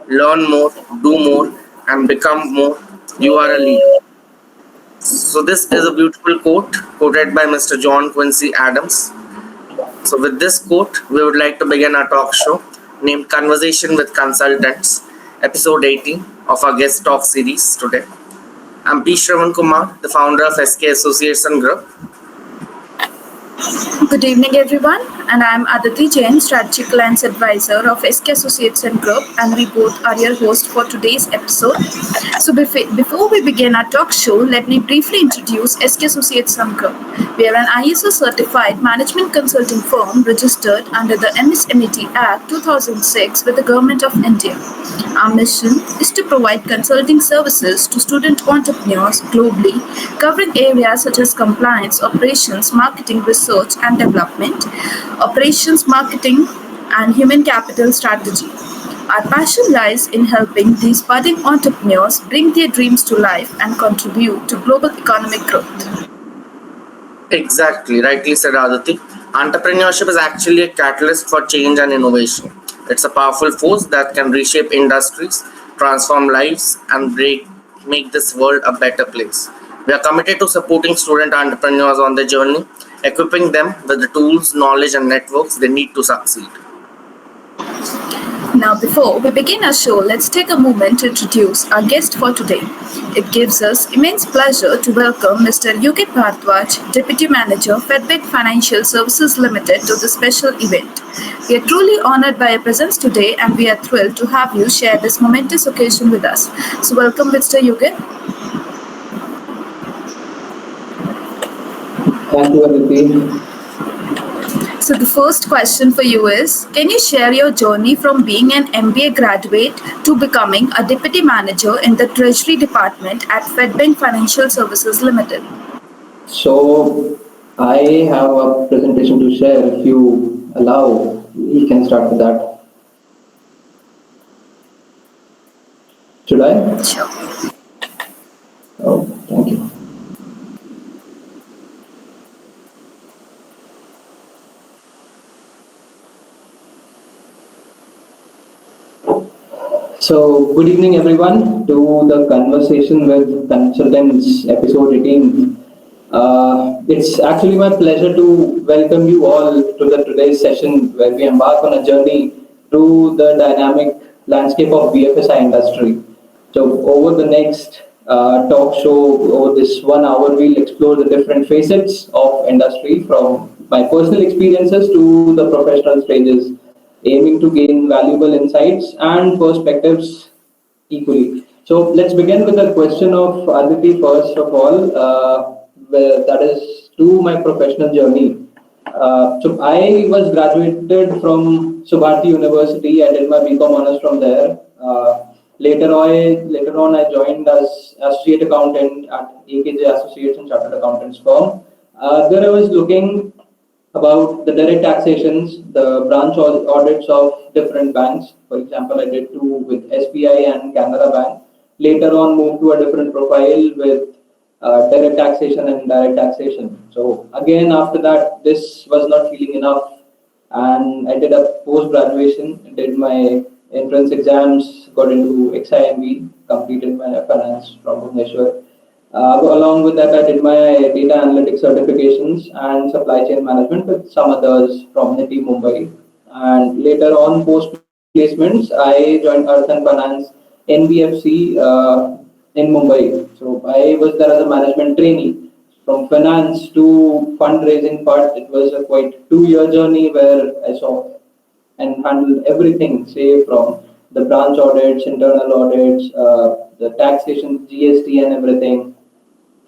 learn more, do more, and become more. You are a leader. So, this is a beautiful quote quoted by Mr. John Quincy Adams. So, with this quote, we would like to begin our talk show named Conversation with Consultants, episode 18 of our guest talk series today. I'm P. Shravan Kumar, the founder of SK Associates and Group. Good evening, everyone, and I'm Aditi Jain, Strategic Alliance Advisor of SK Associates and Group, and we both are your hosts for today's episode. So, before we begin our talk show, let me briefly introduce SK Associates and Group. We are an ISO certified management consulting firm registered under the MSMET Act 2006 with the Government of India. Our mission is to provide consulting services to student entrepreneurs globally, covering areas such as compliance, operations, marketing, research and development, operations, marketing, and human capital strategy. Our passion lies in helping these budding entrepreneurs bring their dreams to life and contribute to global economic growth. Exactly, rightly said Aditi. Entrepreneurship is actually a catalyst for change and innovation. It's a powerful force that can reshape industries, transform lives, and make this world a better place. We are committed to supporting student entrepreneurs on their journey, equipping them with the tools, knowledge, and networks they need to succeed. Now, before we begin our show, let's take a moment to introduce our guest for today. It gives us immense pleasure to welcome Mr. Yugit Bhardwaj, Deputy Manager, Fedbank Financial Services Ltd, to the special event. We are truly honored by your presence today, and we are thrilled to have you share this momentous occasion with us. So, welcome, Mr. Yugit. Thank you, Aditi. So, the first question for you is, can you share your journey from being an MBA graduate to becoming a Deputy Manager in the Treasury Department at Fedbank Financial Services Ltd? So, I have a presentation to share. If you allow, we can start with that. Should I? Sure. Oh, thank you. So, good evening, everyone, to the Conversation with Consultants, episode 18. It's actually my pleasure to welcome you all to the today's session where we embark on a journey through the dynamic landscape of BFSI industry. So, over the next talk show, over this 1 hour, we'll explore the different facets of industry from my personal experiences to the professional stages, aiming to gain valuable insights and perspectives equally. So let's begin with the question of Aditi first of all, that is to my professional journey. So I was graduated from Subharti University. I did my BCom honors from there. Later on, I joined as associate accountant at AKJ Associates and Chartered Accountants firm. There I was looking about the direct taxations, the branch audits of different banks. For example, I did two with SBI and Canara Bank. Later on, moved to a different profile with direct taxation and indirect taxation. So again, after that, this was not feeling enough, and I did a post graduation, did my entrance exams, got into XIMB, completed my finance from Bhubaneswar. Along with that, I did my data analytics certifications and supply chain management with some others from NITI Mumbai. And later on, post placements, I joined Earth and Finance NBFC in Mumbai. So I was there as a management trainee. From finance to fundraising part, it was a quite 2 year journey where I saw and handled everything, say from the branch audits, internal audits, the taxation, GST, and everything.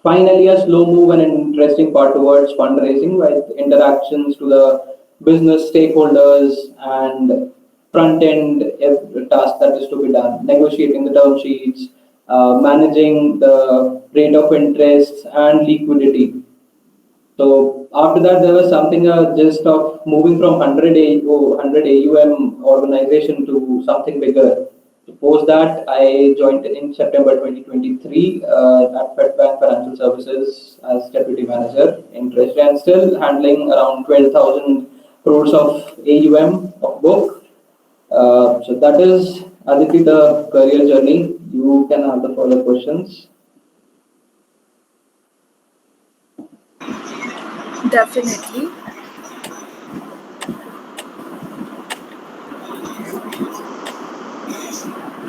Finally, a slow move and an interesting part towards fundraising, with interactions to the business stakeholders and front end task that is to be done, negotiating the term sheets, managing the rate of interest and liquidity. So after that, there was something just of moving from 100 AUM organization to something bigger. Post that, I joined in September 2023 at Fedbank Financial Services as Deputy Manager in Treasury, and still handling around 12,000 crores of AUM of book. So that is Aditi, the career journey. You can have the further questions. Definitely.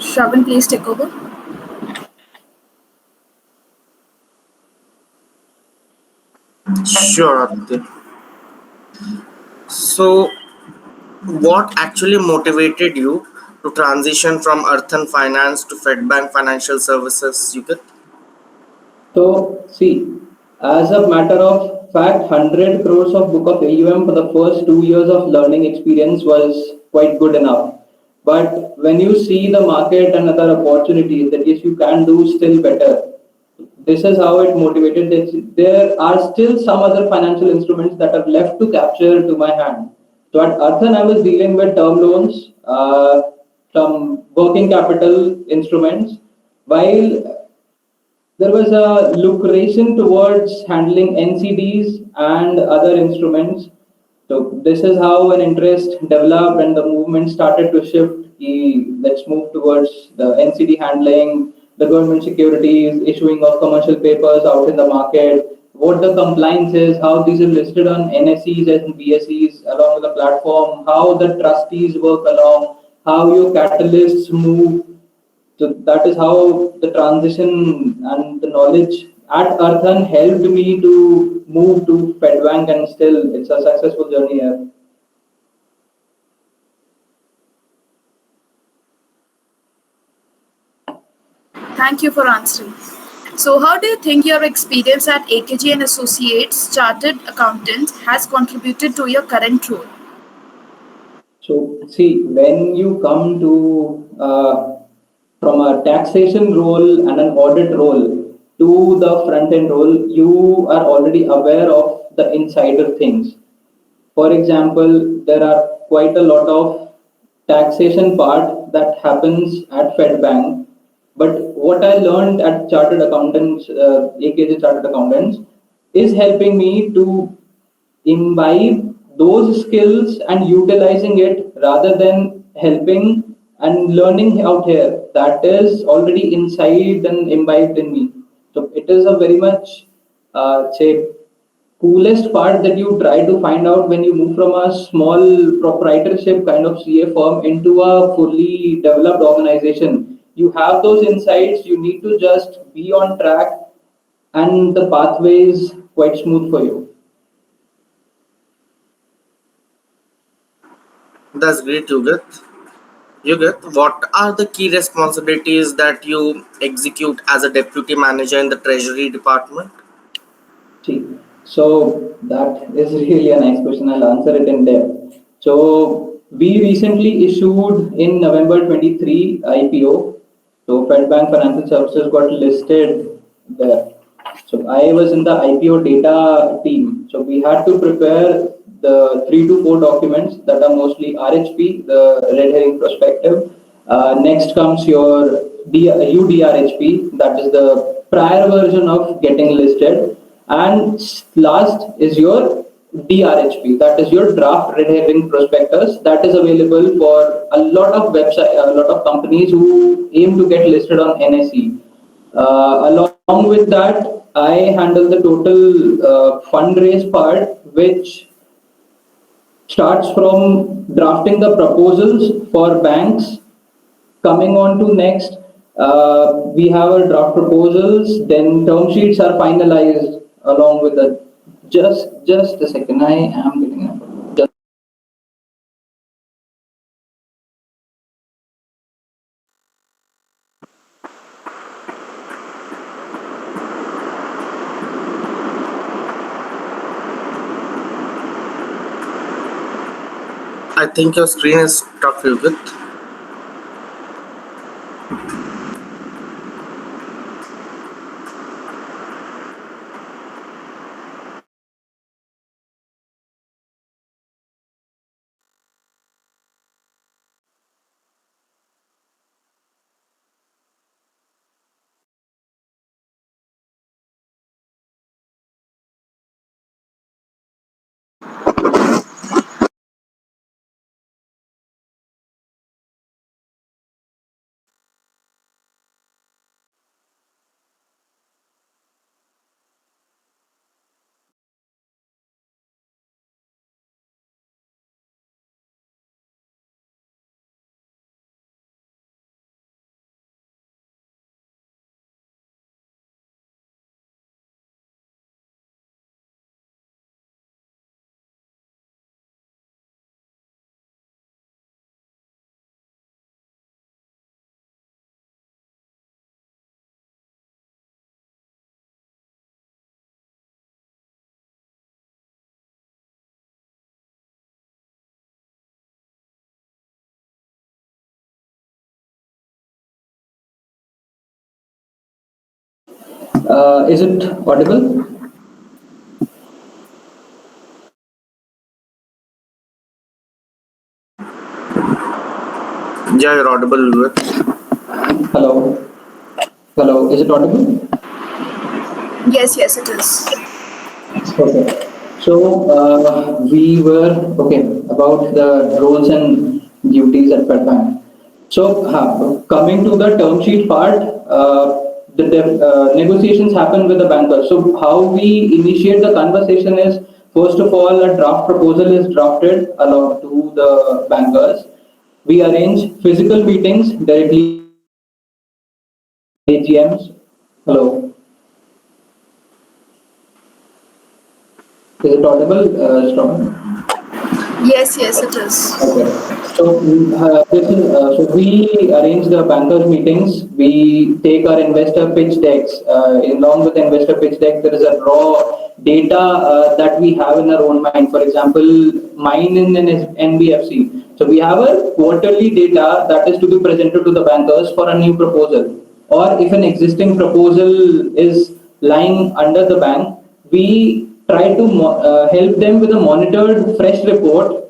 Shravan, please take over. Sure, Aditya. So, what actually motivated you to transition from Earth and Finance to Fedbank Financial Services, Yugit? So, see, as a matter of fact, 100 crores of book of AUM for the first 2 years of learning experience was quite good enough. But when you see the market and other opportunities that yes, you can do still better, this is how it motivated. There are still some other financial instruments that are left to capture to my hand. So at Arthan, I was dealing with term loans, some working capital instruments, while there was a lucration towards handling NCDs and other instruments. So this is how an interest developed and the movement started to shift. Let's move towards the NCD handling, the government securities, issuing of commercial papers out in the market, what the compliance is, how these are listed on NSEs and BSEs along with the platform, how the trustees work along, how your catalysts move. So that is how the transition and the knowledge at Arthan helped me to move to Fedbank, and still it's a successful journey here. Thank you for answering. So, how do you think your experience at AKG and Associates Chartered Accountant has contributed to your current role? So see, when you come to from a taxation role and an audit role to the front end role, you are already aware of the insider things. For example, there are quite a lot of taxation part that happens at Fedbank. But what I learned at Chartered Accountants, AKJ Chartered Accountants, is helping me to imbibe those skills and utilizing it rather than helping and learning out here. That is already inside and imbibed in me. So it is a very much, say, coolest part that you try to find out when you move from a small proprietorship kind of CA firm into a fully developed organization. You have those insights, you need to just be on track, and the pathway is quite smooth for you. That's great, Yugit. Yugit, what are the key responsibilities that you execute as a deputy manager in the Treasury Department? See, so that is really a nice question. I'll answer it in depth. So we recently issued in November 23 IPO. So Fedbank Financial Services got listed there. So I was in the IPO data team. So we had to prepare the 3 to 4 documents that are mostly RHP, the red herring prospective. Next comes your UDRHP, that is the prior version of getting listed, and last is your DRHP, that is your draft red herring prospectus, that is available for a lot of website, a lot of companies who aim to get listed on NSE. Along with that, I handle the total fundraise part, which starts from drafting the proposals for banks. Coming on to next, we have our draft proposals, then term sheets are finalized along with the, just a second, I am getting it. Just I think your screen is stuck, Yugit. Is it audible? Yeah, you're audible, Yugit. Hello. Hello. Is it audible? Yes, it is. Okay. So we were okay about the roles and duties at Fedbank. So coming to the term sheet part, the negotiations happen with the bankers. So how we initiate the conversation is, first of all, a draft proposal is drafted along to the bankers. We arrange physical meetings directly AGMs. Hello, is it audible, Strong? Yes, it is. Okay. So, so we arrange the bankers meetings. We take our investor pitch decks. Along with the investor pitch deck, there is a raw data that we have in our own mind. For example, mine in an NBFC. So we have a quarterly data that is to be presented to the bankers for a new proposal. Or if an existing proposal is lying under the bank, we try to help them with a monitored fresh report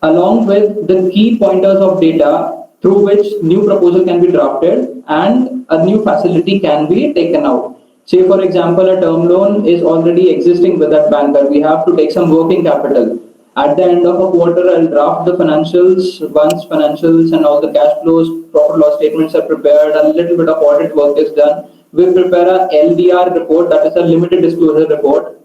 along with the key pointers of data through which new proposal can be drafted and a new facility can be taken out. Say for example, a term loan is already existing with that banker. We have to take some working capital. At the end of a quarter, I'll draft the financials. Once financials and all the cash flows, profit loss statements are prepared, a little bit of audit work is done. We prepare a LDR report, that is a limited disclosure report,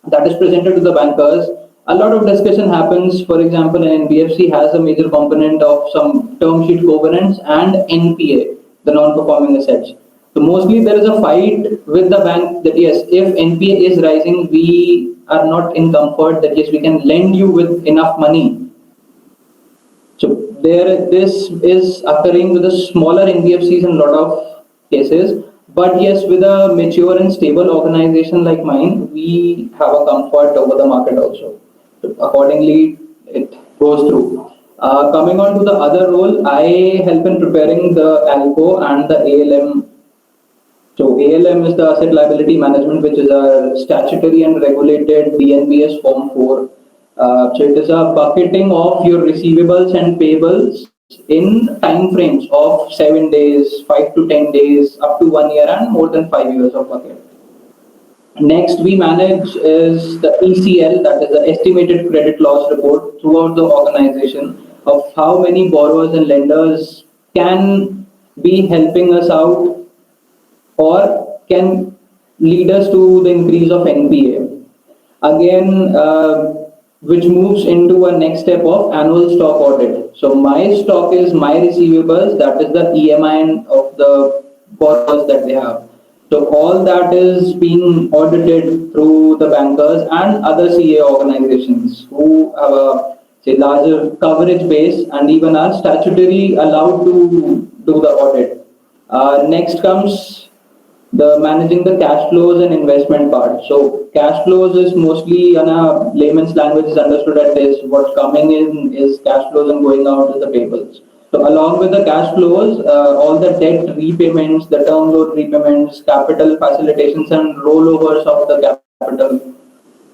that is presented to the bankers. A lot of discussion happens. For example, an NBFC has a major component of some term sheet covenants and NPA, the non-performing assets. So mostly there is a fight with the bank that yes, if NPA is rising, we are not in comfort that yes, we can lend you with enough money. So this is occurring with the smaller NBFCs in a lot of cases. But yes, with a mature and stable organization like mine, we have a comfort over the market also. So accordingly, it goes through. Coming on to the other role, I help in preparing the ALCO and the ALM. So ALM is the asset liability management, which is a statutory and regulated DNBS Form 4. So it is a bucketing of your receivables and payables in time frames of 7 days, 5 to 10 days, up to 1 year, and more than 5 years of bucket. Next, we manage is the ECL, that is the estimated credit loss report throughout the organization of how many borrowers and lenders can be helping us out or can lead us to the increase of NPA. Again, which moves into a next step of annual stock audit. So my stock is my receivables, that is the EMI of the borrowers that they have. So all that is being audited through the bankers and other CA organizations who have a say larger coverage base and even are statutory allowed to do the audit. Next comes the managing the cash flows and investment part. So cash flows is mostly on a layman's language is understood as this: what's coming in is cash flows and going out is the payables. So along with the cash flows, all the debt repayments, the term loan repayments, capital facilitations and rollovers of the capital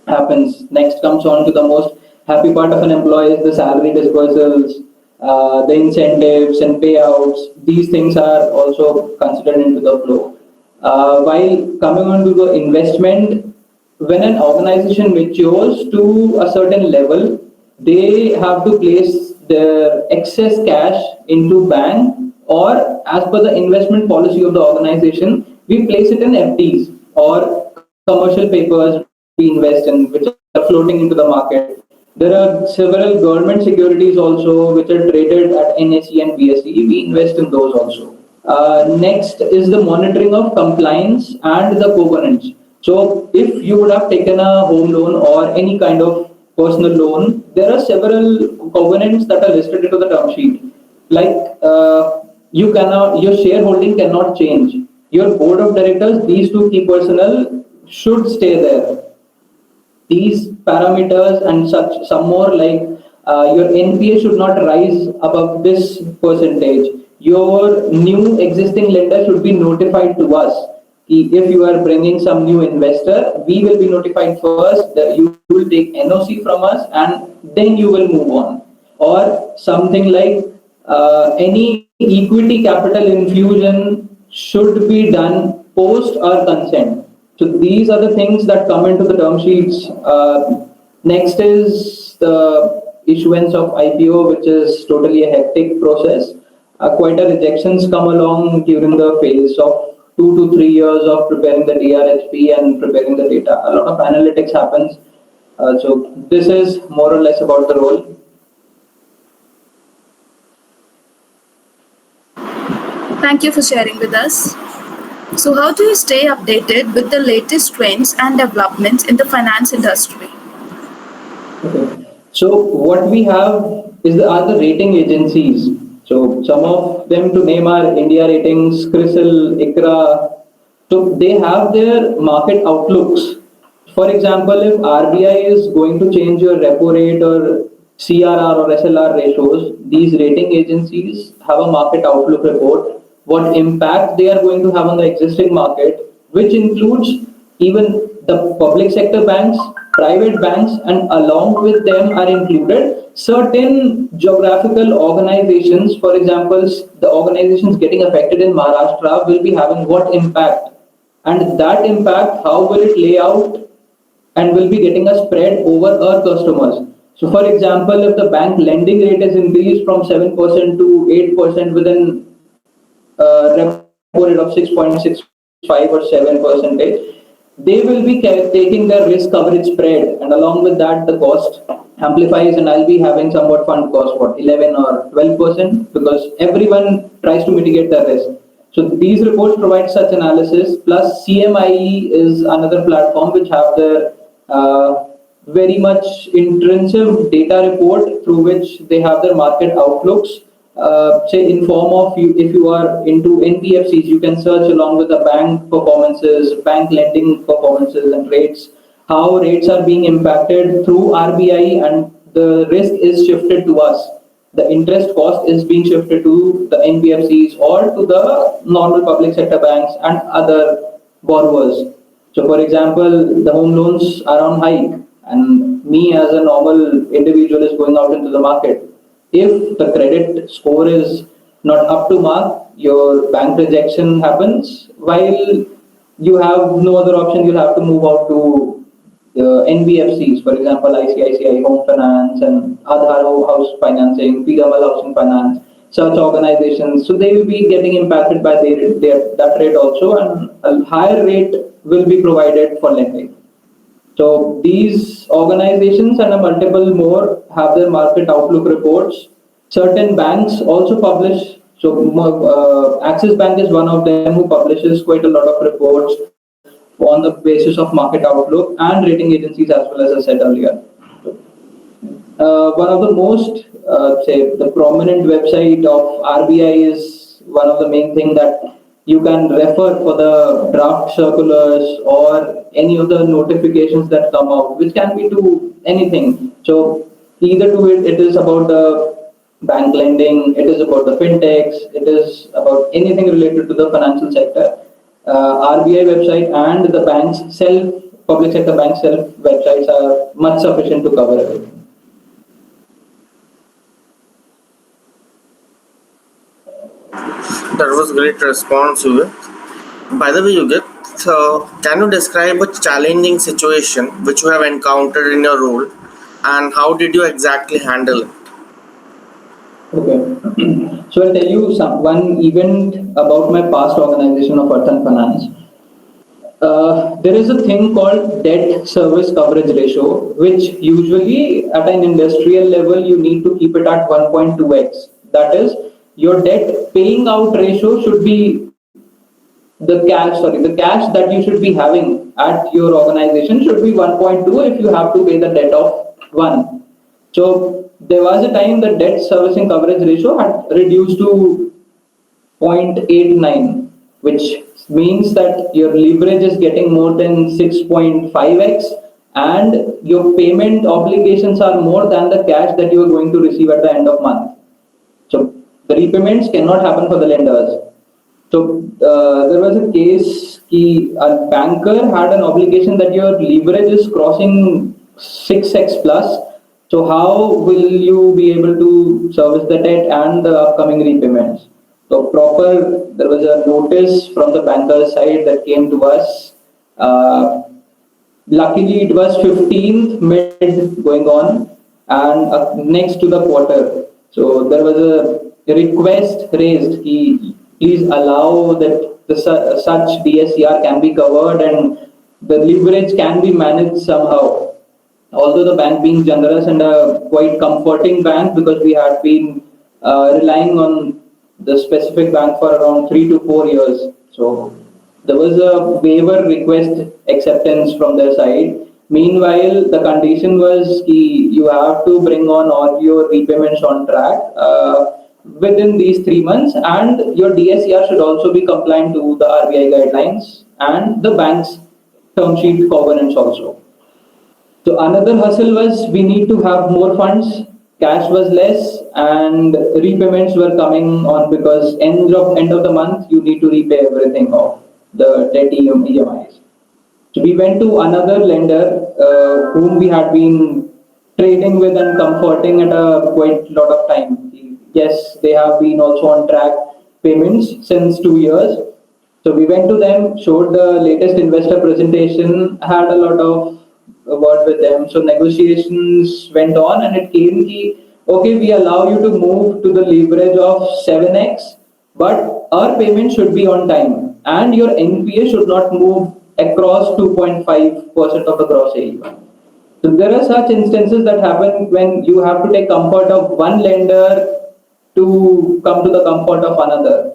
happens. Next comes on to the most happy part of an employee is the salary dispersals, the incentives and payouts. These things are also considered into the flow. While coming on to the investment, when an organization matures to a certain level, they have to place their excess cash into bank, or as per the investment policy of the organization, we place it in FDs or commercial papers we invest in, which are floating into the market. There are several government securities also which are traded at NSE and BSE. We invest in those also. Next is the monitoring of compliance and the covenants. So if you would have taken a home loan or any kind of personal loan, there are several covenants that are listed into the term sheet. Like your shareholding cannot change. Your board of directors, these two key personnel should stay there. These parameters and such some more like your NPA should not rise above this percentage. Your new existing lender should be notified to us. if you are bringing some new investor, we will be notified first that you will take NOC from us and then you will move on. Or something like any equity capital infusion should be done post our consent. So these are the things that come into the term sheets. Next is the issuance of IPO, which is totally a hectic process. Quite a rejections come along during the phase of 2 to 3 years of preparing the DRHP and preparing the data. A lot of analytics happens. So this is more or less about the role. Thank you for sharing with us. So, how do you stay updated with the latest trends and developments in the finance industry? Okay. So what we have are the rating agencies. So some of them to name are India Ratings, CRISIL, ICRA. So they have their market outlooks. For example, if RBI is going to change your repo rate or CRR or SLR ratios, these rating agencies have a market outlook report, what impact they are going to have on the existing market, which includes even the public sector banks, private banks, and along with them are included certain geographical organizations. For example, the organizations getting affected in Maharashtra will be having what impact, and that impact, how will it lay out and will be getting a spread over our customers. So for example, if the bank lending rate is increased from 7% to 8% within repo rate of 6.65 or 7%, they will be taking their risk coverage spread, and along with that the cost amplifies, and I'll be having somewhat fund cost, what, 11 or 12%, because everyone tries to mitigate their risk. So these reports provide such analysis. Plus CMIE is another platform which have their very much intrinsic data report through which they have their market outlooks. Say in form of, if you are into NBFCs, you can search along with the bank performances, bank lending performances and rates, how rates are being impacted through RBI, and the risk is shifted to us. The interest cost is being shifted to the NBFCs or to the normal public sector banks and other borrowers. So for example, the home loans are on hike, and me as a normal individual is going out into the market. If the credit score is not up to mark, your bank rejection happens, while you have no other option, you'll have to move out to the NBFCs, for example, ICICI Home Finance and Aadhar House Financing, Piramal Housing Finance, such organizations. So they will be getting impacted by that rate also, and a higher rate will be provided for lending. So these organizations and a multiple more have their market outlook reports. Certain banks also publish. So Axis Bank is one of them who publishes quite a lot of reports on the basis of market outlook, and rating agencies as well, as I said earlier. One of the most, say, the prominent website of RBI is one of the main thing that you can refer for the draft circulars or any of the notifications that come out, which can be to anything. So either to it is about the bank lending, it is about the fintechs, it is about anything related to the financial sector. RBI website and the bank's public sector bank self websites are much sufficient to cover everything. That was great response, Yugit. By the way, Yugit, can you describe a challenging situation which you have encountered in your role, and how did you exactly handle it? Okay. So I'll tell you one event about my past organization of Earth and Finance. There is a thing called debt service coverage ratio, which usually at an industrial level you need to keep it at 1.2x. That is, your debt paying out ratio should be the cash that you should be having at your organization should be 1.2 if you have to pay the debt of 1. So there was a time the debt servicing coverage ratio had reduced to 0.89, which means that your leverage is getting more than 6.5x, and your payment obligations are more than the cash that you are going to receive at the end of month. So the repayments cannot happen for the lenders. There was a case a banker had an obligation that your leverage is crossing 6x plus. So how will you be able to service the debt and the upcoming repayments? There was a notice from the banker's side that came to us. Luckily, it was 15th mid going on and next to the quarter. So there was a request raised. Please allow that such DSCR can be covered and the leverage can be managed somehow. Although the bank being generous and a quite comforting bank, because we had been relying on the specific bank for around 3 to 4 years. So there was a waiver request acceptance from their side. Meanwhile, the condition was you have to bring on all your repayments on track within these 3 months, and your DSCR should also be compliant to the RBI guidelines and the bank's term sheet covenants also. So another hustle was we need to have more funds. Cash was less, and repayments were coming on because end of the month you need to repay everything off the debt EMIs. So we went to another lender whom we had been trading with and comforting at a quite lot of time. Yes, they have been also on track payments since 2 years. So we went to them, showed the latest investor presentation, had a lot of word with them. So negotiations went on, and it came okay, we allow you to move to the leverage of 7x, but our payment should be on time, and your NPA should not move across 2.5% of the gross AUM. So there are such instances that happen when you have to take comfort of one lender to come to the comfort of another.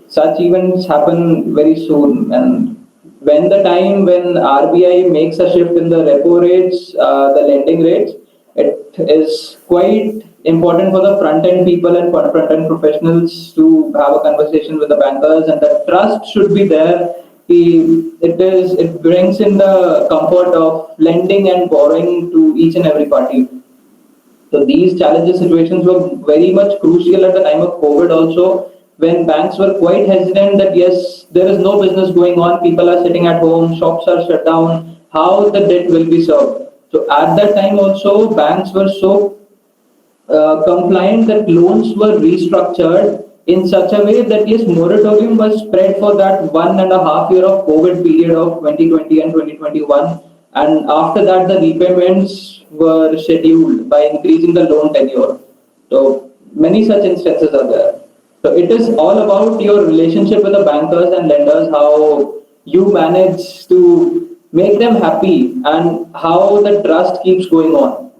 Such events happen very soon, and when RBI makes a shift in the repo rates, the lending rates, it is quite important for the front end people and front end professionals to have a conversation with the bankers, and the trust should be there. It brings in the comfort of lending and borrowing to each and every party. So these challenges situations were very much crucial at the time of COVID also, when banks were quite hesitant that yes, there is no business going on, people are sitting at home, shops are shut down, how the debt will be served. So at that time also, banks were so compliant that loans were restructured in such a way that yes, moratorium was spread for that 1.5 year of COVID period of 2020 and 2021. And after that, the repayments were scheduled by increasing the loan tenure. So many such instances are there. So it is all about your relationship with the bankers and lenders, how you manage to make them happy and how the trust keeps going on.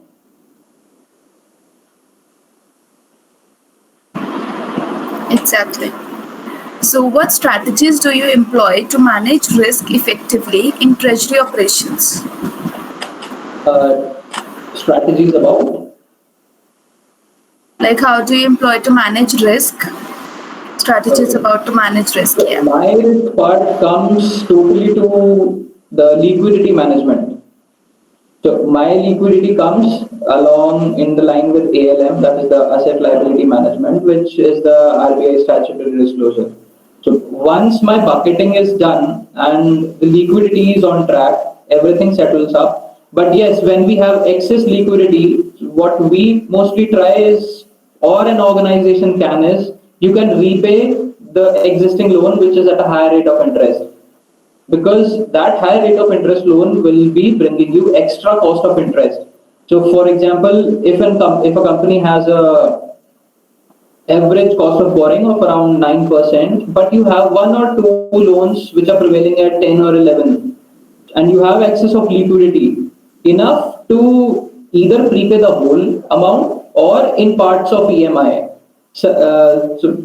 Exactly. So, what strategies do you employ to manage risk effectively in treasury operations? Strategies about? Like, how do you employ to manage risk? Strategies about to manage risk. So Yeah. my risk part comes totally to the liquidity management. So my liquidity comes along in the line with ALM, that is the asset liability management, which is the RBI statutory disclosure. So once my bucketing is done and the liquidity is on track, everything settles up. But yes, when we have excess liquidity, what we mostly try is, or an organization can is, you can repay the existing loan which is at a higher rate of interest, because that high rate of interest loan will be bringing you extra cost of interest. So for example, if a company has a average cost of borrowing of around 9%, but you have one or two loans which are prevailing at 10 or 11, and you have excess of liquidity enough to either prepay the whole amount or in parts of EMI. So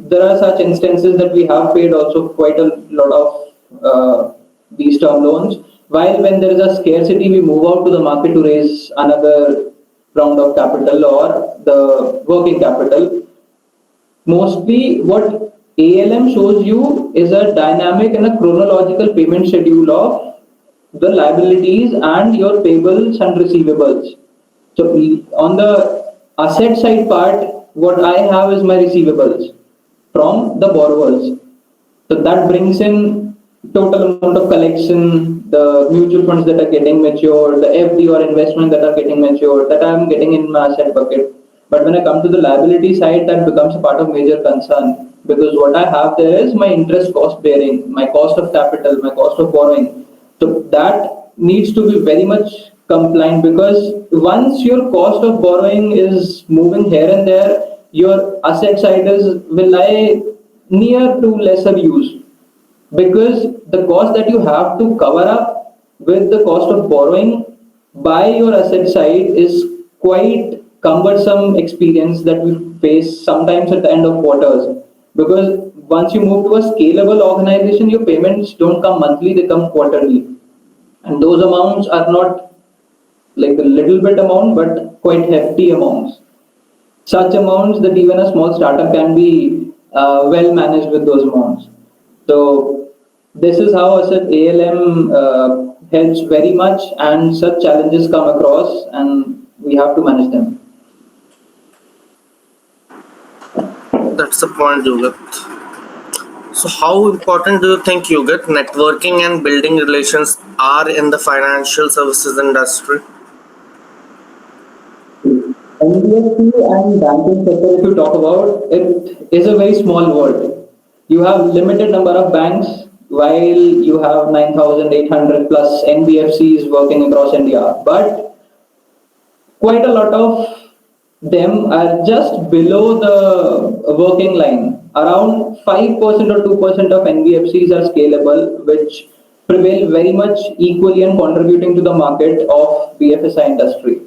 there are such instances that we have paid also quite a lot of these term loans. While when there is a scarcity, we move out to the market to raise another round of capital or the working capital. Mostly what ALM shows you is a dynamic and a chronological payment schedule of the liabilities and your payables and receivables. So on the asset side part, what I have is my receivables from the borrowers. So that brings in total amount of collection, the mutual funds that are getting matured, the FD or investment that are getting matured, that I'm getting in my asset bucket. But when I come to the liability side, that becomes a part of major concern, because what I have there is my interest cost bearing, my cost of capital, my cost of borrowing. So that needs to be very much compliant, because once your cost of borrowing is moving here and there, your asset side is will lie near to lesser use, because the cost that you have to cover up with the cost of borrowing by your asset side is quite cumbersome experience that we face sometimes at the end of quarters, because once you move to a scalable organization, your payments don't come monthly, they come quarterly, and those amounts are not like a little bit amount but quite hefty amounts, such amounts that even a small startup can be well managed with those amounts. So this is how asset ALM helps very much, and such challenges come across, and we have to manage them. That's the point, Yugit. So, how important do you think, Yugit, networking and building relations are in the financial services industry? NBFC and banking sector, if you talk about, it is a very small world. You have limited number of banks, while you have 9,800 plus NBFCs working across India. But quite a lot of them are just below the working line. Around 5% or 2% of NBFCs are scalable, which prevail very much equally and contributing to the market of BFSI industry.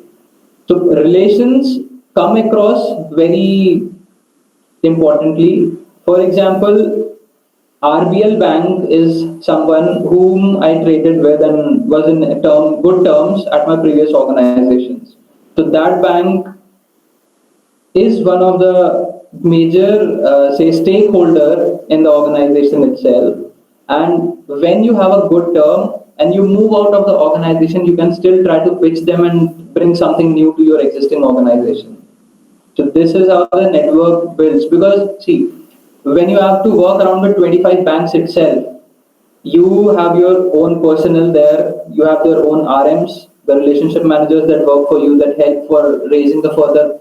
So relations come across very importantly. For example, RBL Bank is someone whom I traded with and was in good terms at my previous organizations. So that bank is one of the major, say, stakeholder in the organization itself. And when you have a good term and you move out of the organization, you can still try to pitch them and bring something new to your existing organization. So this is how the network builds. Because see, when you have to work around with 25 banks itself, you have your own personnel there, you have your own RMs, the relationship managers that work for you, that help for raising the further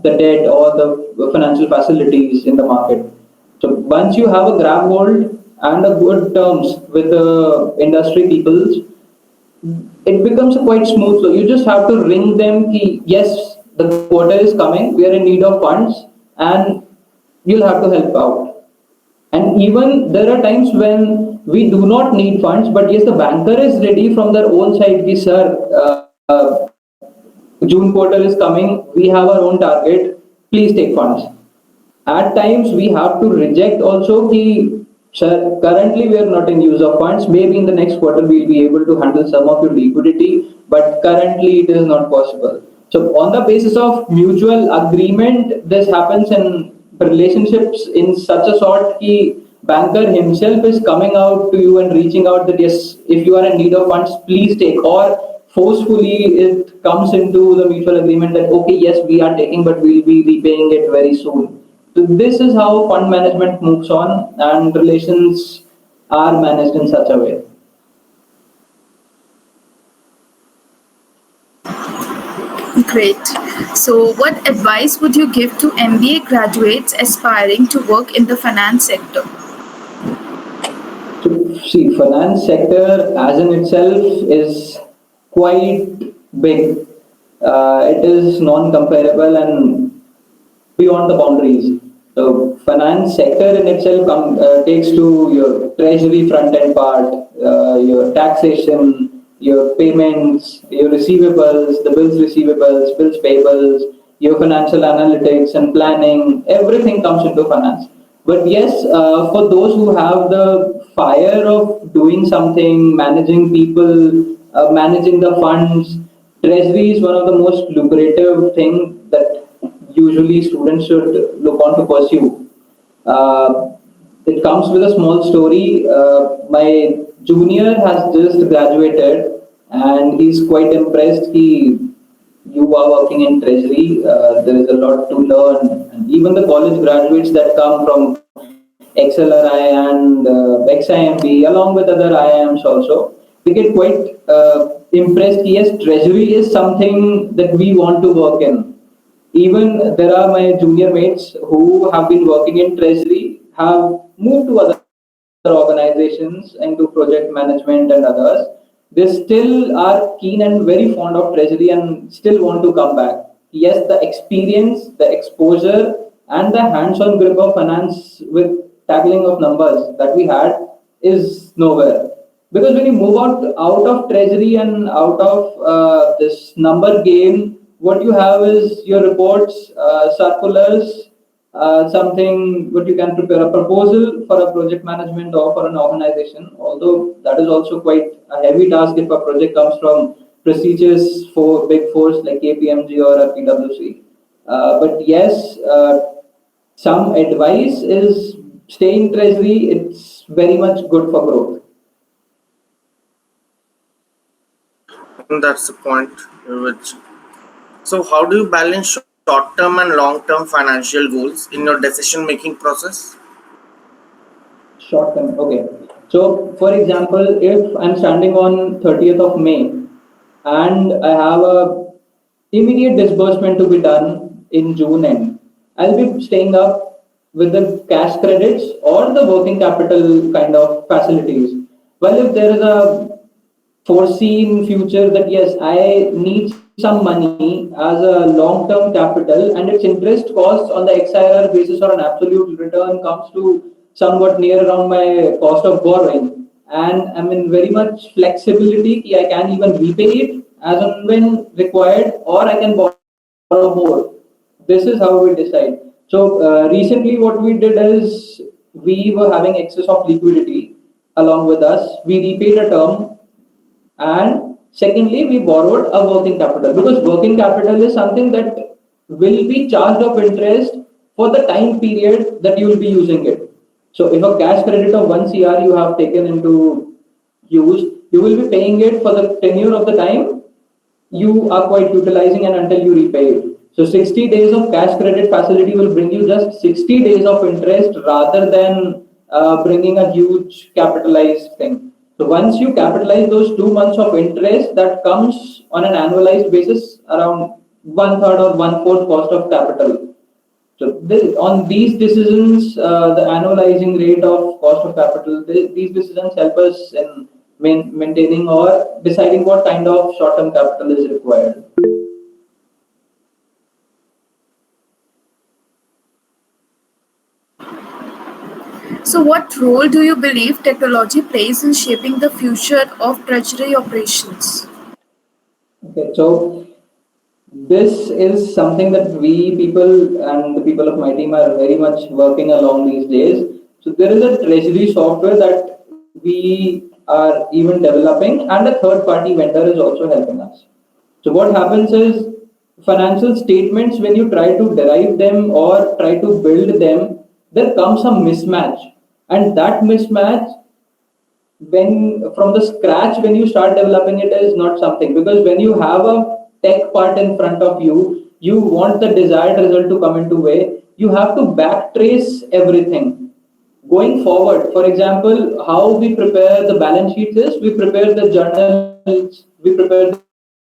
the debt or the financial facilities in the market. So once you have a grab hold and a good terms with the industry peoples, it becomes a quite smooth flow. You just have to ring them ki, yes, the quarter is coming, we are in need of funds, and you'll have to help out. And even there are times when we do not need funds, but yes, the banker is ready from their own side. Ki, sir, June quarter is coming, we have our own target, please take funds. At times we have to reject also the, sir, currently we are not in use of funds, maybe in the next quarter we'll be able to handle some of your liquidity, but currently it is not possible. So on the basis of mutual agreement, this happens in relationships in such a sort that banker himself is coming out to you and reaching out that yes, if you are in need of funds, please take, or forcefully it comes into the mutual agreement that okay, yes, we are taking, but we'll be repaying it very soon. So this is how fund management moves on, and relations are managed in such a way. Great. So, what advice would you give to MBA graduates aspiring to work in the finance sector? So see, finance sector as in itself is quite big. It is non-comparable and beyond the boundaries. So finance sector in itself takes to your treasury front end part, your taxation, your payments, your receivables, the bills payables, your financial analytics and planning. Everything comes into finance. But yes, for those who have the fire of doing something, managing people, managing the funds, treasury is one of the most lucrative thing that usually students should look on to pursue. It comes with a small story. My junior has just graduated and he's quite impressed. You are working in treasury. There is a lot to learn. And even the college graduates that come from XLRI and XIMB, along with other IIMs also, we get quite impressed. Yes, treasury is something that we want to work in. Even there are my junior mates who have been working in treasury, have moved to other organizations into project management and others. They still are keen and very fond of treasury and still want to come back. Yes, the experience, the exposure, and the hands-on grip of finance with tackling of numbers that we had is nowhere. Because when you move out of treasury and out of this number game, what you have is your reports, circulars, something what you can prepare a proposal for a project management or for an organization. Although that is also quite a heavy task if a project comes from prestigious for big fours like KPMG or a PwC. But yes, some advice is stay in treasury. It's very much good for growth. That's the point. Which so, how do you balance short-term and long-term financial goals in your decision-making process? Short term. Okay. So, for example, if I'm standing on 30th of May and I have a immediate disbursement to be done in June end, I'll be staying up with the cash credits or the working capital kind of facilities. Well, if there is a foreseen future that yes, I need some money as a long-term capital and its interest costs on the XIRR basis or an absolute return comes to somewhat near around my cost of borrowing. And I'm in very much flexibility. I can even repay it as and when required or I can borrow more. This is how we decide. So recently what we did is we were having excess of liquidity along with us. We repaid a term and secondly, we borrowed a working capital because working capital is something that will be charged of interest for the time period that you will be using it. So if a cash credit of 1 CR you have taken into use, you will be paying it for the tenure of the time you are quite utilizing and until you repay it. So 60 days of cash credit facility will bring you just 60 days of interest rather than bringing a huge capitalized thing. So once you capitalize those 2 months of interest, that comes on an annualized basis around one third or one fourth cost of capital. So on these decisions, the annualizing rate of cost of capital, these decisions help us in maintaining or deciding what kind of short-term capital is required. So, what role do you believe technology plays in shaping the future of treasury operations? Okay, so this is something that we people and the people of my team are very much working along these days. So there is a treasury software that we are even developing and a third party vendor is also helping us. So what happens is financial statements, when you try to derive them or try to build them, there comes a mismatch. And that mismatch when from the scratch when you start developing it is not something because when you have a tech part in front of you, you want the desired result to come into way, you have to backtrace everything going forward. For example, how we prepare the balance sheets is we prepare the journals, we prepare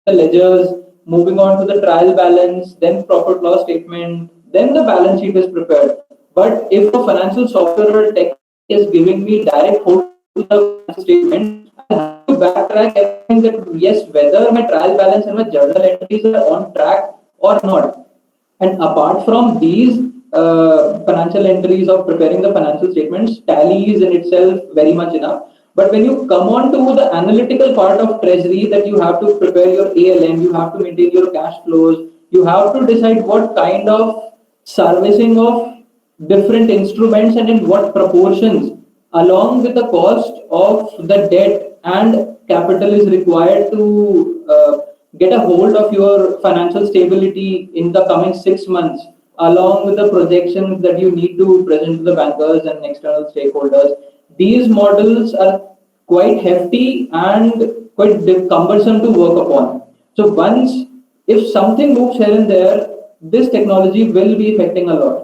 the ledgers, moving on to the trial balance, then profit loss statement, then the balance sheet is prepared. But if a financial software or tech is giving me direct hold to the statement, I have to backtrack everything that yes, whether my trial balance and my journal entries are on track or not. And apart from these financial entries of preparing the financial statements, tally is in itself very much enough. But when you come on to the analytical part of treasury, that you have to prepare your ALM, you have to maintain your cash flows, you have to decide what kind of servicing of different instruments and in what proportions, along with the cost of the debt and capital is required to get a hold of your financial stability in the coming 6 months, along with the projections that you need to present to the bankers and external stakeholders. These models are quite hefty and quite cumbersome to work upon. So once if something moves here and there, this technology will be affecting a lot.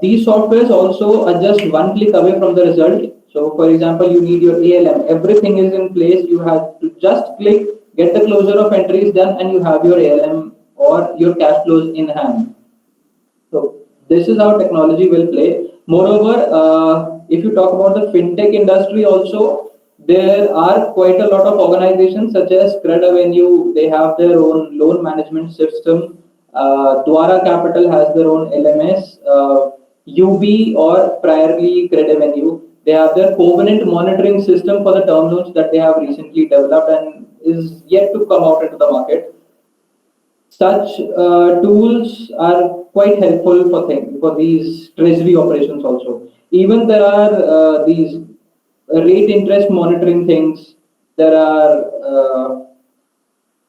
These softwares also are just one click away from the result. So, for example, you need your ALM, everything is in place. You have to just click, get the closure of entries done, and you have your ALM or your cash flows in hand. So, this is how technology will play. Moreover, if you talk about the fintech industry, also there are quite a lot of organizations such as Credit Avenue. They have their own loan management system. Dwara Capital has their own LMS. UB or priorly Credit Avenue, they have their covenant monitoring system for the term loans that they have recently developed and is yet to come out into the market. Such tools are quite helpful for these treasury operations also. Even there are these rate interest monitoring things. There are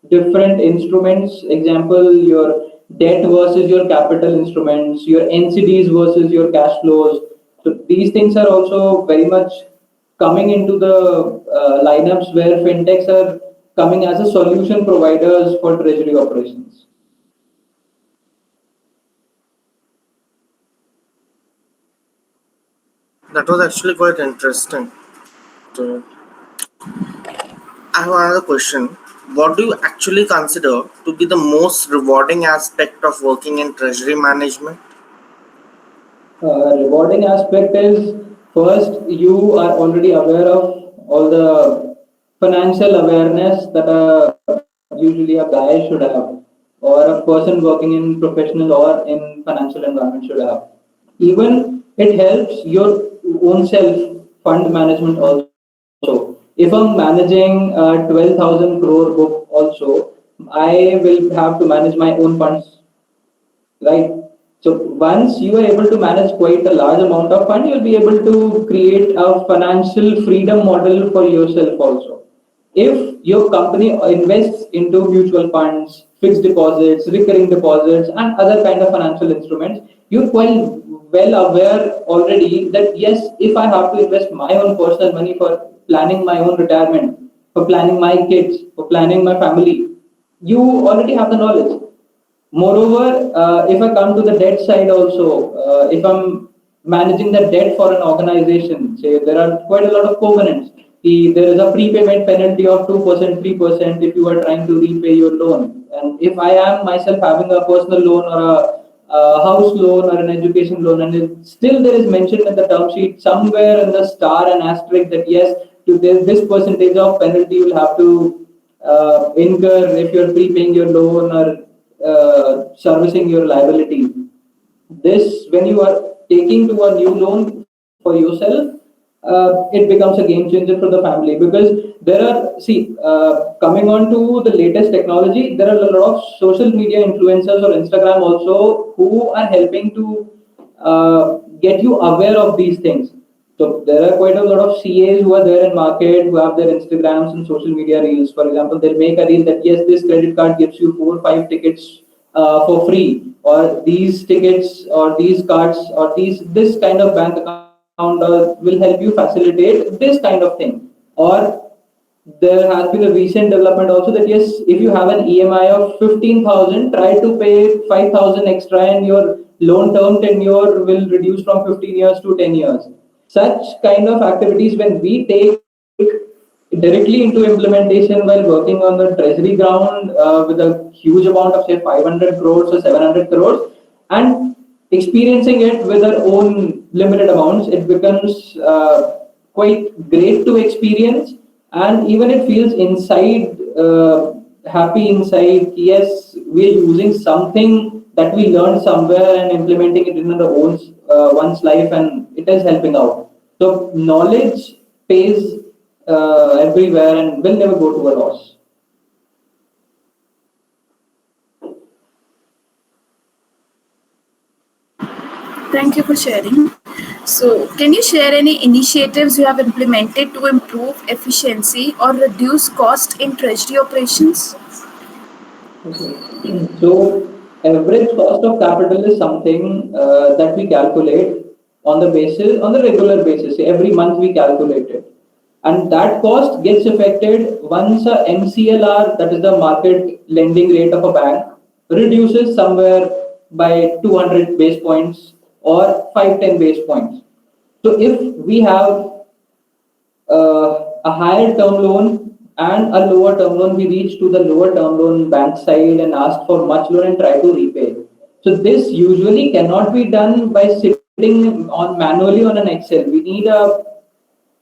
different instruments. Example, your debt versus your capital instruments, your NCDs versus your cash flows. So these things are also very much coming into the lineups where fintechs are coming as a solution providers for treasury operations. That was actually quite interesting. So, I have another question. What do you actually consider to be the most rewarding aspect of working in treasury management? Rewarding aspect is, first, you are already aware of all the financial awareness that usually a guy should have, or a person working in professional or in financial environment should have. Even it helps your own self fund management also. If I'm managing a 12,000 crore book also, I will have to manage my own funds, right? So once you are able to manage quite a large amount of fund, you'll be able to create a financial freedom model for yourself also. If your company invests into mutual funds, fixed deposits, recurring deposits, and other kind of financial instruments, you're quite well aware already that yes, if I have to invest my own personal money for planning my own retirement, for planning my kids, for planning my family, you already have the knowledge. Moreover, if I come to the debt side also, if I'm managing the debt for an organization, say there are quite a lot of covenants. There is a prepayment penalty of 2%, 3% if you are trying to repay your loan. And if I am myself having a personal loan or a house loan or an education loan, and still there is mentioned in the term sheet somewhere in the star and asterisk that yes, to this percentage of penalty you will have to incur if you're prepaying your loan or servicing your liability. This, when you are taking to a new loan for yourself, it becomes a game changer for the family because there are, see, coming on to the latest technology, there are a lot of social media influencers or Instagram also who are helping to get you aware of these things. So there are quite a lot of CAs who are there in market who have their Instagrams and social media reels. For example, they'll make a reel that yes, this credit card gives you 4 or 5 tickets for free, or these tickets or these cards or these this kind of bank account will help you facilitate this kind of thing. Or there has been a recent development also that yes, if you have an EMI of 15,000, try to pay 5,000 extra, and your loan term tenure will reduce from 15 years to 10 years. Such kind of activities, when we take directly into implementation while working on the treasury ground with a huge amount of say 500 crores or 700 crores and experiencing it with our own limited amounts, it becomes quite great to experience, and even it feels inside happy inside. Yes, we're using something that we learned somewhere and implementing it in our own one's life, and it is helping out. So knowledge pays everywhere and will never go to a loss. Thank you for sharing. So, can you share any initiatives you have implemented to improve efficiency or reduce cost in treasury operations? Okay. So average cost of capital is something that we calculate on the regular basis. Every month we calculate it, and that cost gets affected once a MCLR, that is the market lending rate of a bank, reduces somewhere by 200 base points or 5-10 base points. So if we have a higher term loan and a lower term loan, we reach to the lower term loan bank side and ask for much loan and try to repay. So this usually cannot be done by sitting on manually on an Excel. We need a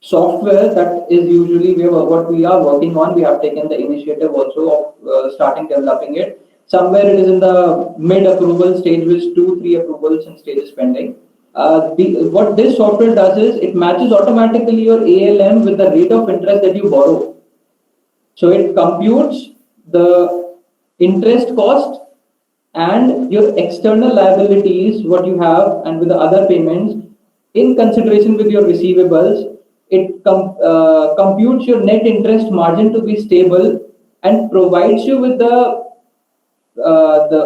software that is usually what we are working on. We have taken the initiative also of starting developing it. Somewhere it is in the mid approval stage with 2-3 approvals and stages pending. What this software does is it matches automatically your ALM with the rate of interest that you borrow. So it computes the interest cost and your external liabilities, what you have, and with the other payments in consideration with your receivables. It computes your net interest margin to be stable and provides you with the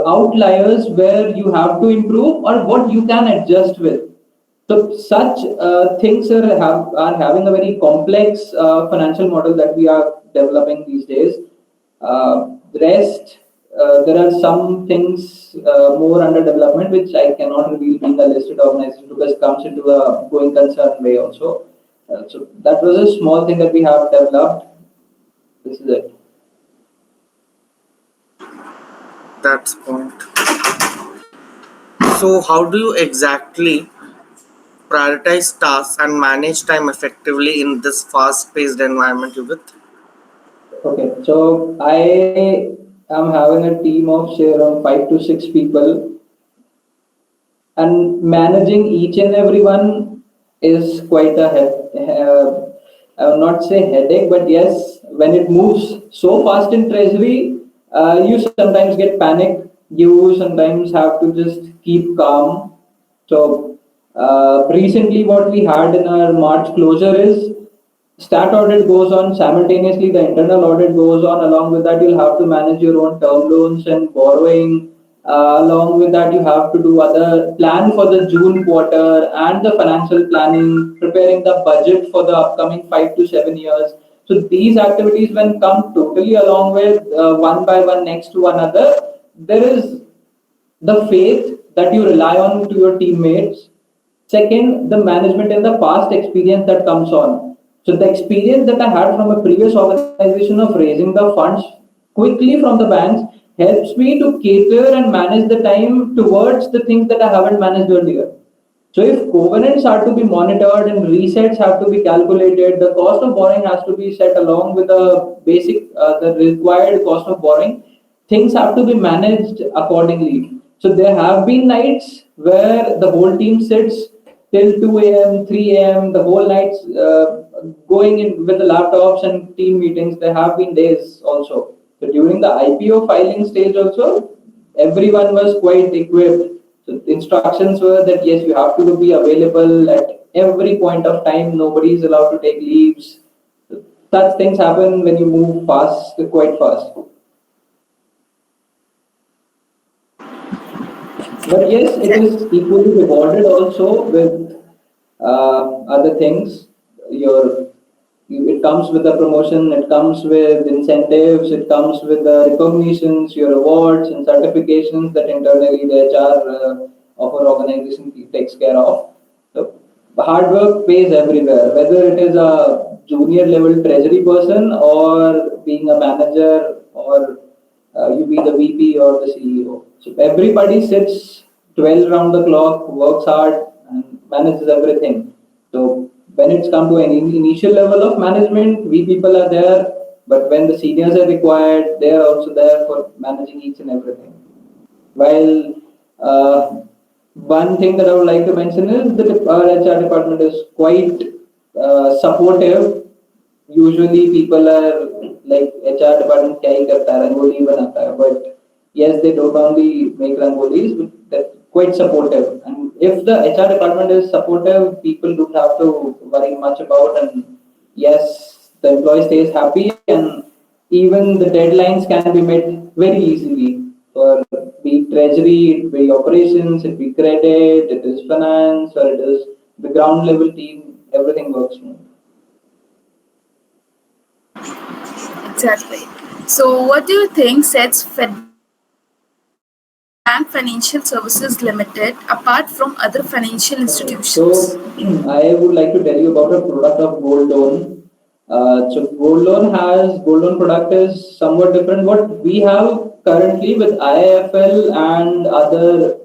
outliers where you have to improve or what you can adjust with. So such things are having a very complex financial model that we are developing these days. There are some things more under development which I cannot reveal being a listed organization because it comes into a going concern way also. So that was a small thing that we have developed. This is it. That's point. So how do you exactly prioritize tasks and manage time effectively in this fast-paced environment, Yugit? Okay, so I am having a team of say around 5 to 6 people, and managing each and every one is quite a I will not say headache, but yes, when it moves so fast in treasury, you sometimes get panic. You sometimes have to just keep calm. So recently, what we had in our March closure is stat audit goes on simultaneously. The internal audit goes on. Along with that, you'll have to manage your own term loans and borrowing. Along with that, you have to do other plan for the June quarter and the financial planning, preparing the budget for the upcoming 5 to 7 years. So these activities, when come totally along with one by one next to another, there is the faith that you rely on to your teammates. Second, the management and the past experience that comes on. So the experience that I had from a previous organization of raising the funds quickly from the banks helps me to cater and manage the time towards the things that I haven't managed earlier. So if covenants are to be monitored and resets have to be calculated, the cost of borrowing has to be set along with the required cost of borrowing. Things have to be managed accordingly. So there have been nights where the whole team sits till 2 a.m., 3 a.m., the whole nights going in with the laptops and team meetings. There have been days also. So during the IPO filing stage also, everyone was quite equipped. So the instructions were that yes, you have to be available at every point of time. Nobody is allowed to take leaves. Such things happen when you move fast, quite fast. But yes, it is equally rewarded also with other things. It comes with the promotion, it comes with incentives, it comes with the recognitions, your awards and certifications that internally the HR of our organization takes care of. So hard work pays everywhere, whether it is a junior level treasury person or being a manager or you be the VP or the CEO. So everybody sits 12 round the clock, works hard, and manages everything. So when it's come to an initial level of management, we people are there. But when the seniors are required, they are also there for managing each and everything. While one thing that I would like to mention is that our HR department is quite supportive. Usually people are like HR department क्या ही करता है रंगोली बनाता है, but yes, they don't only make rangolis, but they're quite supportive. And if the HR department is supportive, people don't have to worry much about, and yes, the employee stays happy, and even the deadlines can be met very easily for be treasury, it be operations, it be credit, it is finance, or it is the ground level team, everything works smooth. Exactly. So, what do you think sets Fedbank Fedbank Financial Services Ltd apart from other financial institutions? So I would like to tell you about a product of gold loan. So gold loan product is somewhat different. What we have currently with IIFL and other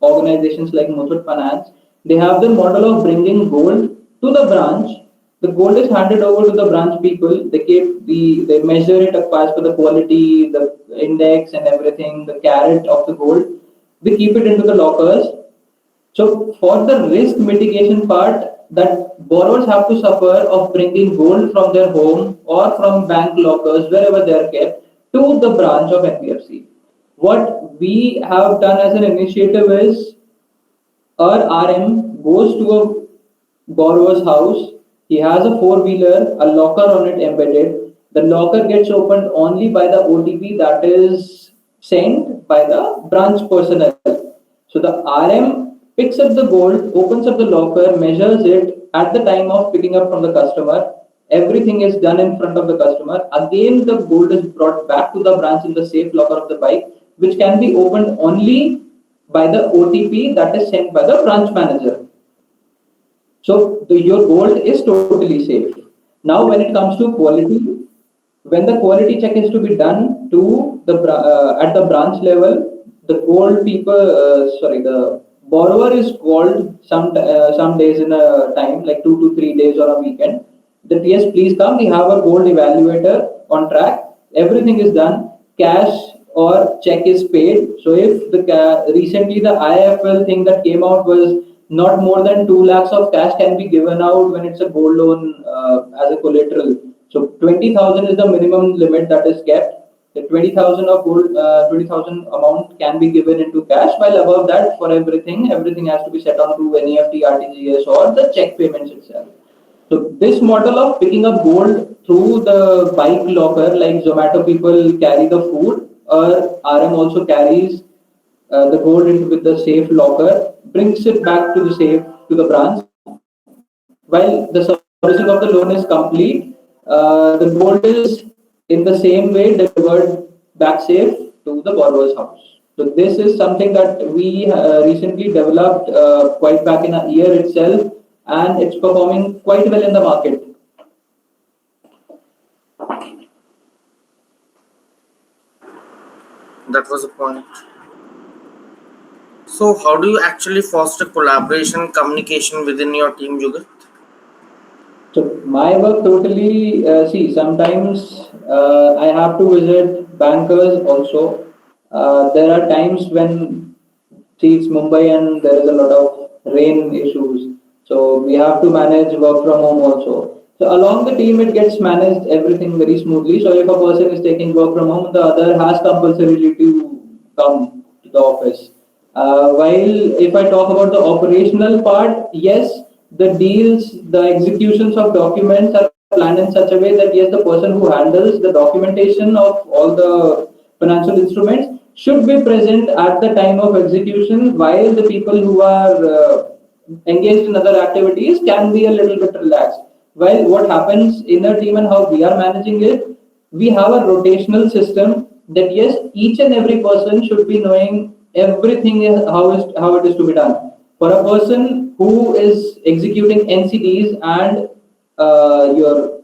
organizations like Muthoot Finance, they have the model of bringing gold to the branch. The gold is handed over to the branch people. They measure it as per the quality, the index and everything, the carat of the gold. They keep it into the lockers. So for the risk mitigation part, that borrowers have to suffer of bringing gold from their home or from bank lockers wherever they are kept to the branch of NBFC. What we have done as an initiative is our RM goes to a borrower's house. He has a four-wheeler, a locker on it embedded. The locker gets opened only by the OTP that is sent by the branch personnel. So the RM picks up the gold, opens up the locker, measures it at the time of picking up from the customer. Everything is done in front of the customer. Again, the gold is brought back to the branch in the safe locker of the bike, which can be opened only by the OTP that is sent by the branch manager. So your gold is totally safe. Now, when it comes to quality, when the quality check is to be done to the at the branch level, the borrower is called some days in a time, like 2 to 3 days or a weekend. That yes, please come. We have a gold evaluator on track. Everything is done. Cash or check is paid. So if recently the IIFL thing that came out was not more than 2 lakhs of cash can be given out when it's a gold loan as a collateral. So 20,000 is the minimum limit that is kept. The 20,000 of gold, 20,000 amount can be given into cash. While above that, for everything has to be set on to NEFT, RTGS, or the check payments itself. So this model of picking up gold through the bike locker, like Zomato people carry the food, or RM also carries the gold with the safe locker, brings it back to the safe to the branch. While the servicing of the loan is complete, the gold is in the same way delivered back safe to the borrower's house. So this is something that we recently developed quite back in a year itself, and it's performing quite well in the market. That was a point. So, how do you actually foster collaboration and communication within your team, Yugit? So my work totally, sometimes I have to visit bankers also. There are times when, it's Mumbai and there is a lot of rain issues. So we have to manage work from home also. So along the team, it gets managed everything very smoothly. So if a person is taking work from home, the other has compulsorily to come to the office. While if I talk about the operational part, yes, the deals, the executions of documents are planned in such a way that yes, the person who handles the documentation of all the financial instruments should be present at the time of execution, while the people who are engaged in other activities can be a little bit relaxed. While what happens in a team and how we are managing it, we have a rotational system that yes, each and every person should be knowing everything is how it is to be done. For a person who is executing NCDs and your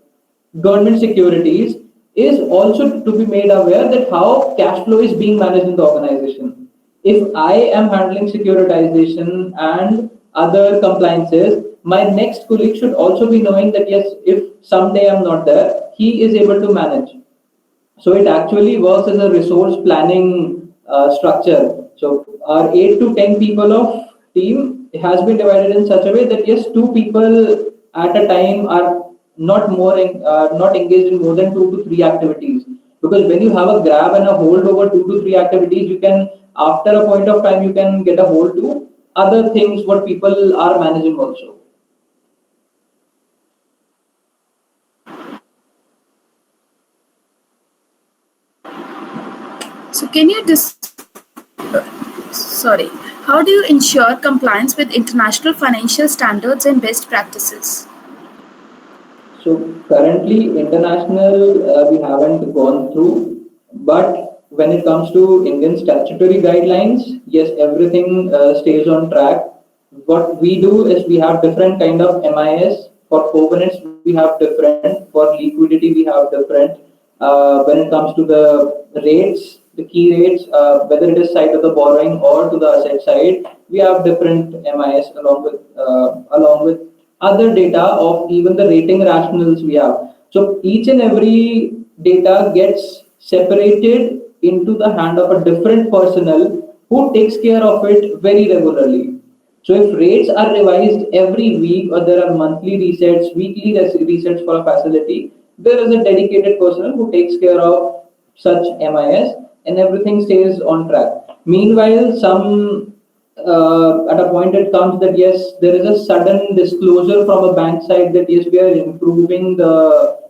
government securities, is also to be made aware that how cash flow is being managed in the organization. If I am handling securitization and other compliances, my next colleague should also be knowing that yes, if someday I'm not there, he is able to manage. So it actually works as a resource planning structure. So our 8 to 10 people of team has been divided in such a way that yes, 2 people at a time are not engaged in more than 2 to 3 activities. Because when you have a grab and a hold over 2 to 3 activities, you can, after a point of time, you can get a hold to other things what people are managing also. So can you sorry, how do you ensure compliance with international financial standards and best practices? So currently international we haven't gone through, but when it comes to Indian statutory guidelines, yes, everything stays on track. What we do is we have different kind of MIS. For covenants, we have different. For liquidity, we have different. When it comes to the rates, the key rates, whether it is side of the borrowing or to the asset side, we have different MIS along with other data of even the rating rationals we have. So each and every data gets separated into the hand of a different personnel who takes care of it very regularly. So if rates are revised every week or there are monthly resets, weekly resets for a facility, there is a dedicated person who takes care of such MIS and everything stays on track. Meanwhile, some at a point it comes that yes, there is a sudden disclosure from a bank side that yes, we are improving the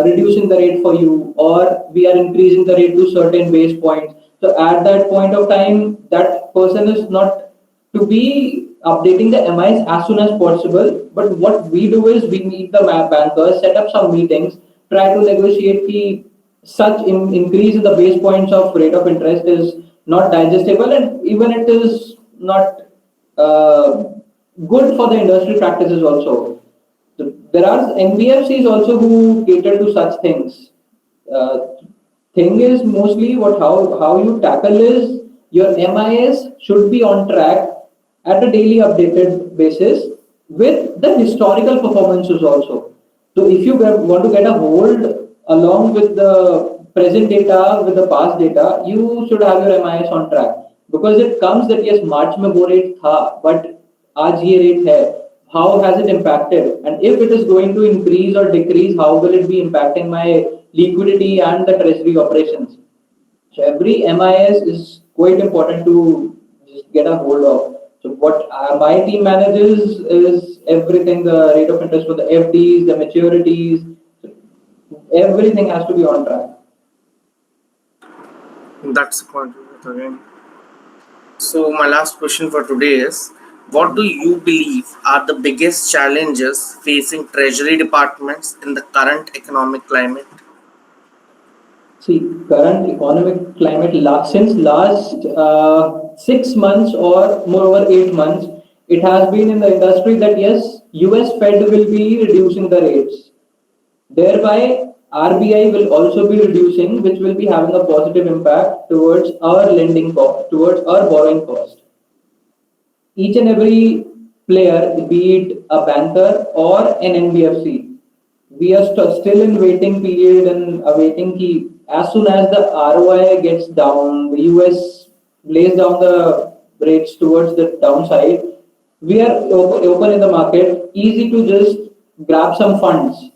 reducing the rate for you, or we are increasing the rate to certain base points. So at that point of time, that person is not to be updating the MIs as soon as possible. But what we do is we meet the bankers, set up some meetings, try to negotiate the such increase in the base points of rate of interest is not digestible, and even it is not uh, good for the industry practices also. There are NBFCs also who cater to such things. Uh, thing is mostly what how you tackle is your MIS should be on track at a daily updated basis with the historical performances also. So if you want to get a hold along with the present data with the past data, you should have your MIS on track because it comes that yes March में वो rate था but आज ये rate है. How has it impacted? And if it is going to increase or decrease, how will it be impacting my liquidity and the treasury operations? So every MIS is quite important to just get a hold of. So what my team manages is everything, the rate of interest for the FDs, the maturities, everything has to be on track. That's the point again. So my last question for today is, what do you believe are the biggest challenges facing treasury departments in the current economic climate? See, current economic climate since last 6 months or moreover 8 months, it has been in the industry that yes, US Fed will be reducing the rates. Thereby, RBI will also be reducing, which will be having a positive impact towards our lending cost, towards our borrowing cost. Each and every player, be it a banker or an NBFC, we are still in waiting period and awaiting key. As soon as the ROI gets down, the US lays down the rates towards the downside, we are open in the market, easy to just grab some funds.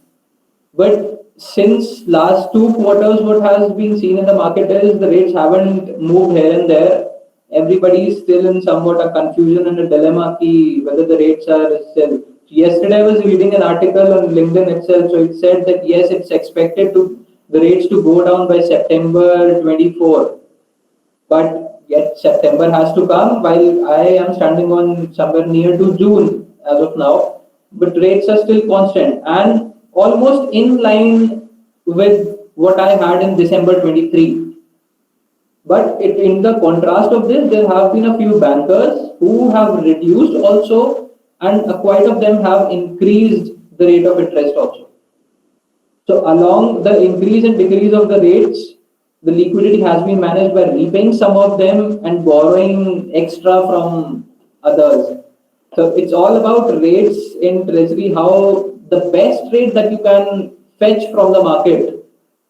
But since last 2 quarters, what has been seen in the market is the rates haven't moved here and there. Everybody is still in somewhat a confusion and a dilemma whether the rates are still. Yesterday, I was reading an article on LinkedIn itself. So it said that yes, it's expected to the rates to go down by September 24. But yet September has to come while I am standing on somewhere near to June as of now. But rates are still constant and almost in line with what I had in December 23. But in the contrast of this, there have been a few bankers who have reduced also, and quite of them have increased the rate of interest also. So along the increase and decrease of the rates, the liquidity has been managed by repaying some of them and borrowing extra from others. So it's all about rates in treasury, how the best rate that you can fetch from the market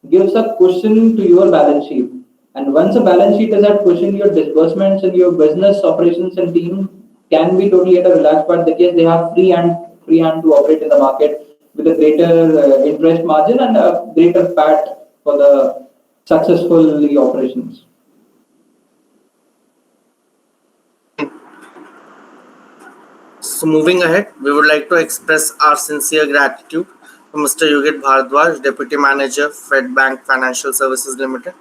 gives a cushion to your balance sheet. And once a balance sheet is at cushion, your disbursements and your business operations and team can be totally at a relaxed part that yes, they have free hand to operate in the market with a greater interest margin and a greater pat for the successful operations. So moving ahead, we would like to express our sincere gratitude to Mr. Yugit Bhardwaj, Deputy Manager, Fedbank Financial Services Ltd,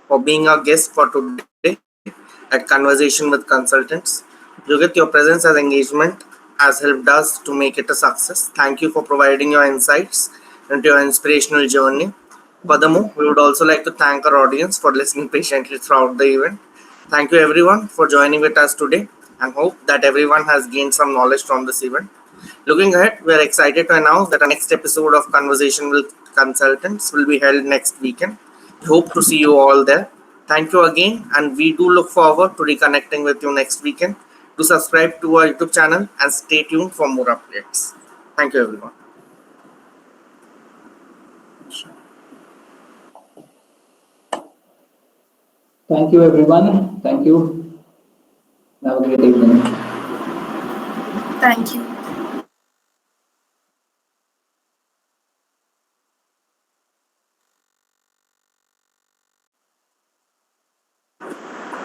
for being our guest for today at Conversation with Consultants. Yugit, your presence as engagement has helped us to make it a success. Thank you for providing your insights into your inspirational journey. Furthermore, we would also like to thank our audience for listening patiently throughout the event. Thank you everyone for joining with us today and hope that everyone has gained some knowledge from this event. Looking ahead, we are excited to announce that our next episode of Conversation with Consultants will be held next weekend. We hope to see you all there. Thank you again, and we do look forward to reconnecting with you next weekend. Do subscribe to our YouTube channel and stay tuned for more updates. Thank you, everyone. Thank you, everyone. Thank you. Have a great evening. Thank you.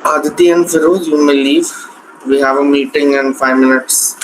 Aditi and Feroz, you may leave. We have a meeting in 5 minutes.